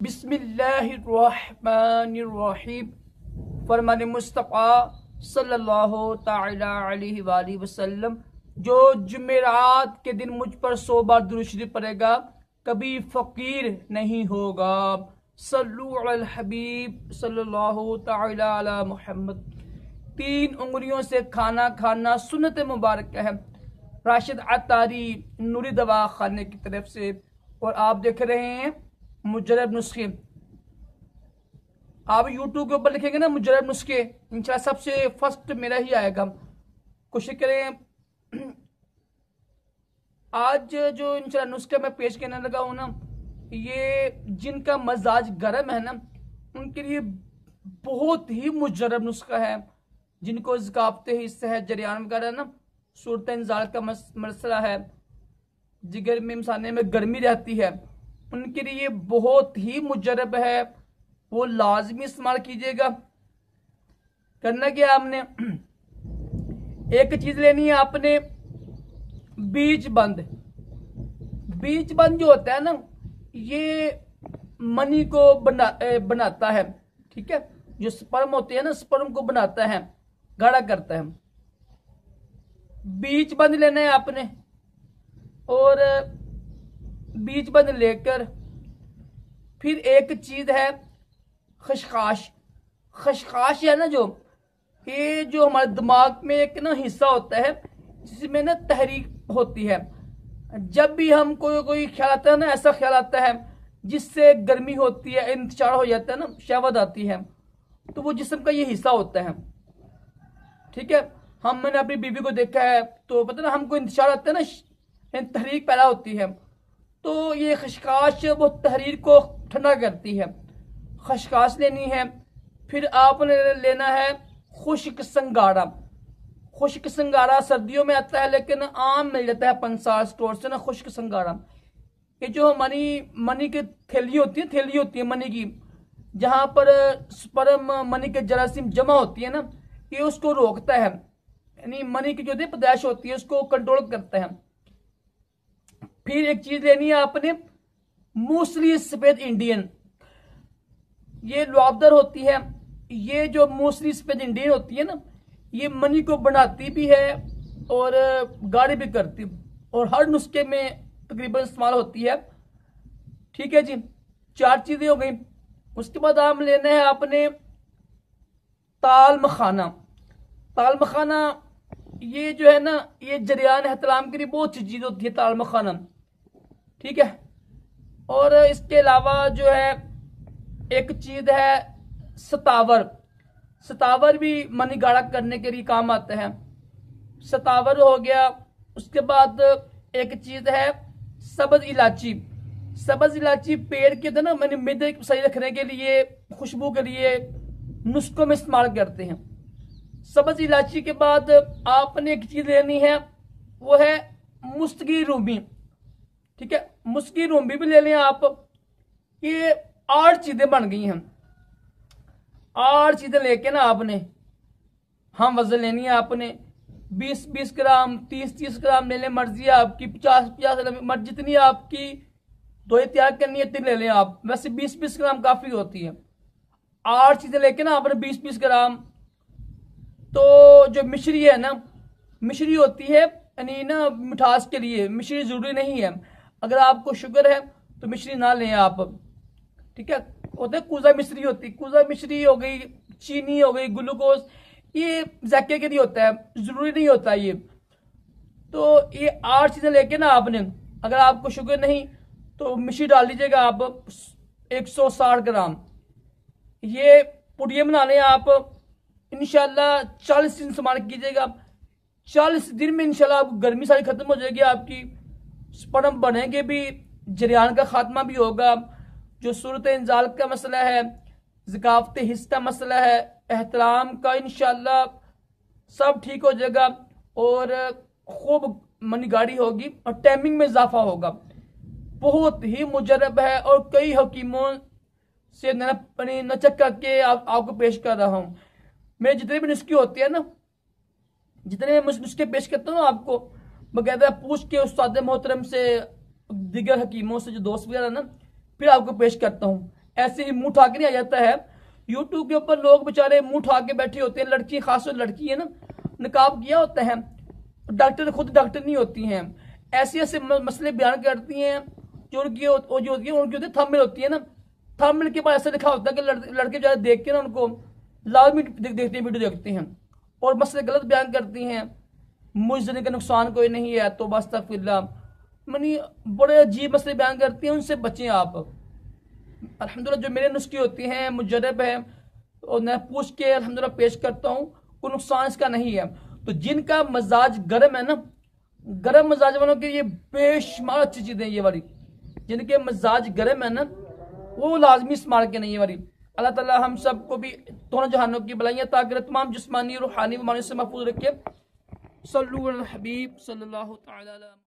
बिस्मिल्लाहिर्रहमानिर्रहीम। फरमान मुस्तफ़ा सल्लल्लाहु ताला अलैहि वसल्लम, जो जुमेरात के दिन मुझ पर 100 बार दुरूद शरीफ पढ़ेगा कभी फकीर नहीं होगा। सल्लु अलल हबीब सल्लल्लाहु ताला अला मुहम्मद। 3 उंगलियों से खाना खाना सुन्नत मुबारक है। राशिद अतारी नूरी दवा खाने की तरफ से। और आप देख रहे हैं मुजरब नुस्खे। आप YouTube के ऊपर लिखेंगे ना मुजरब नुस्खे, इंशाल्लाह सबसे फर्स्ट मेरा ही आएगा। कोशिश करें। आज जो इंशाल्लाह नुस्खे मैं पेश करने लगा हूं ना, ये जिनका मजाज गर्म है ना उनके लिए बहुत ही मुजरब नुस्खा है। जिनको ज़काफ़ते हिस्से है, जरियान वगैरह ना, सूरत इंजाल का मसला है, जिगर में इंसाने में गर्मी रहती है, उनके लिए बहुत ही मुजरब है। वो लाजमी इस्तेमाल कीजिएगा। करना क्या आपने, एक चीज लेनी है आपने, बीज बंद। बीज बंद जो होता है ना, ये मनी को बनाता है। ठीक है, जो स्पर्म होते हैं ना, स्पर्म को बनाता है, गाढ़ा करता है। बीज बंद लेना है आपने। और बीज बंद लेकर फिर एक चीज है खशखाश। खशखाश है ना, जो ये जो हमारे दिमाग में एक ना हिस्सा होता है जिसमें ना तहरीक होती है। जब भी हम कोई ख्याल आता है ना, ऐसा ख्याल आता है जिससे गर्मी होती है, इंतजार हो जाता है ना, शहवत आती है, तो वो जिस्म का ये हिस्सा होता है। ठीक है, मैंने अपनी बीवी को देखा है तो पता ना, हमको इंतजार आता है ना, तहरीक पैदा होती है, तो ये खशखाश वो तहरीर को ठंडा करती है। खशखाश लेनी है। फिर आपने लेना है खुश्क संगारा। खुश्क संगारा सर्दियों में आता है लेकिन आम मिल जाता है पंसार स्टोर से ना, खुश्क संगारा। ये जो मनी की थैली होती है मनी की, जहां पर स्पर्म मनी के जरासीम जमा होती है ना, ये उसको रोकता है। यानी मनी की जो पैदाइश होती है उसको कंट्रोल करता है। फिर एक चीज लेनी है आपने, मूसली सफेद इंडियन। ये लुआबदार होती है। ये जो मूसली सफेद इंडियन होती है ना, ये मनी को बनाती भी है और गाढ़ी भी करती, और हर नुस्खे में तकरीबन इस्तेमाल होती है। ठीक है जी, 4 चीजें हो गई। उसके बाद आप लेना है आपने ताल मखाना। ताल मखाना ये जो है ना, ये जरियान एहतलाम के लिए बहुत अच्छी चीज होती है ताल मखाना। ठीक है, और इसके अलावा जो है एक चीज है सतावर। सतावर भी मनी गाढ़ा करने के लिए काम आता है। सतावर हो गया। उसके बाद एक चीज है सब्ज इलायची। सब्ज इलायची पेड़ के ना मैंने मिर्दे सही रखने के लिए, खुशबू के लिए नुस्खों में इस्तेमाल करते हैं। सब्ज इलायची के बाद आपने एक चीज लेनी है, वो है मुस्तगी रूमी। ठीक है, मुस्की रूमी भी ले लें आप। ये 8 चीजें बन गई हैं। 8 चीजें लेके ना आपने हम वजन लेनी है आपने 20-20 ग्राम, 30-30 ग्राम ले लें, मर्जी है आपकी, 50-50 ग्राम, जितनी आपकी दो तैयार करनी है इतनी ले लें आप। वैसे 20-20 ग्राम काफी होती है। 8 चीजें लेके ना आपने 20-20 ग्राम। तो जो मिश्री है ना, मिश्री होती है यानी ना मिठास के लिए, मिश्री जरूरी नहीं है। अगर आपको शुगर है तो मिश्री ना लें आप। ठीक है, होते कूजा मिश्री होती, कूजा मिश्री हो गई, चीनी हो गई, ग्लूकोज, ये जायके के लिए होता है, जरूरी नहीं होता ये। तो ये 8 चीजें लेके ना आपने, अगर आपको शुगर नहीं तो मिश्री डाल लीजिएगा आप 160 ग्राम। ये पुड़िया बना लें आप। इंशाल्लाह 40 दिन इस्तेमाल कीजिएगा। 40 दिन में इंशाल्लाह आपको गर्मी सारी खत्म हो जाएगी आपकी, स्पर्म बनेंगे भी, जरियान का खात्मा भी होगा। जो सूरत इंजाल का मसला है, ज़काफ़ते हिस्सा मसला है, एहतराम का, इंशाल्लाह सब ठीक हो जाएगा और खूब मनी गाड़ी होगी और टाइमिंग में इजाफा होगा। बहुत ही मुजरब है और कई हकीमों से नचक करके आपको पेश कर रहा हूँ। मेरे जितने भी नुस्खे होते हैं ना, जितने भी नुस्खे पेश करता हूँ आपको, बकायदा पूछ के उस्ताद मोहतरम से, दिगर हकीमों से जो दोस्त वगैरह ना, फिर आपको पेश करता हूँ। ऐसे ही मुंह उठा के नहीं आ जाता है। यूट्यूब के ऊपर लोग बेचारे मुंह उठा के बैठे होते हैं, लड़की खासतौर लड़की है ना, निकाब किया होता है, डॉक्टर खुद डॉक्टर नहीं होती हैं, ऐसे ऐसे मसले बयान करती हैं जो उनकी जो होती है उनकी थंबनेल होती है ना, थंबनेल के बाद ऐसा लिखा होता है कि लड़के बेचारे देख के ना उनको लाजमी देखते हैं, वीडियो देखते हैं और मसले गलत बयान करती हैं। मुझे का नुकसान कोई नहीं है तो बस तक मनी बड़े अजीब मसले बयान करती हैं, उनसे बचें आप। अल्हम्दुलिल्लाह जो मेरे नुस्खे होती हैं मुजरब है और मैं पूछ के अल्हम्दुलिल्लाह पेश करता हूँ, कोई नुकसान इसका नहीं है। तो जिनका मजाज गर्म है ना, गर्म मजाज वालों के ये बेशुमार अच्छी चीजें ये वाली, जिनके मजाज गर्म है ना वो लाजमी इस्तेमाल के नहीं ये वाली। अल्लाह ताला हम सबको भी दोनों जहानों की भलाइयां ताकि तमाम जिस्मानी रूहानी बीमारियों से महफूज रखे। सल्लल्लाहु अलैहि हबीब सल्लल्लाहु तआला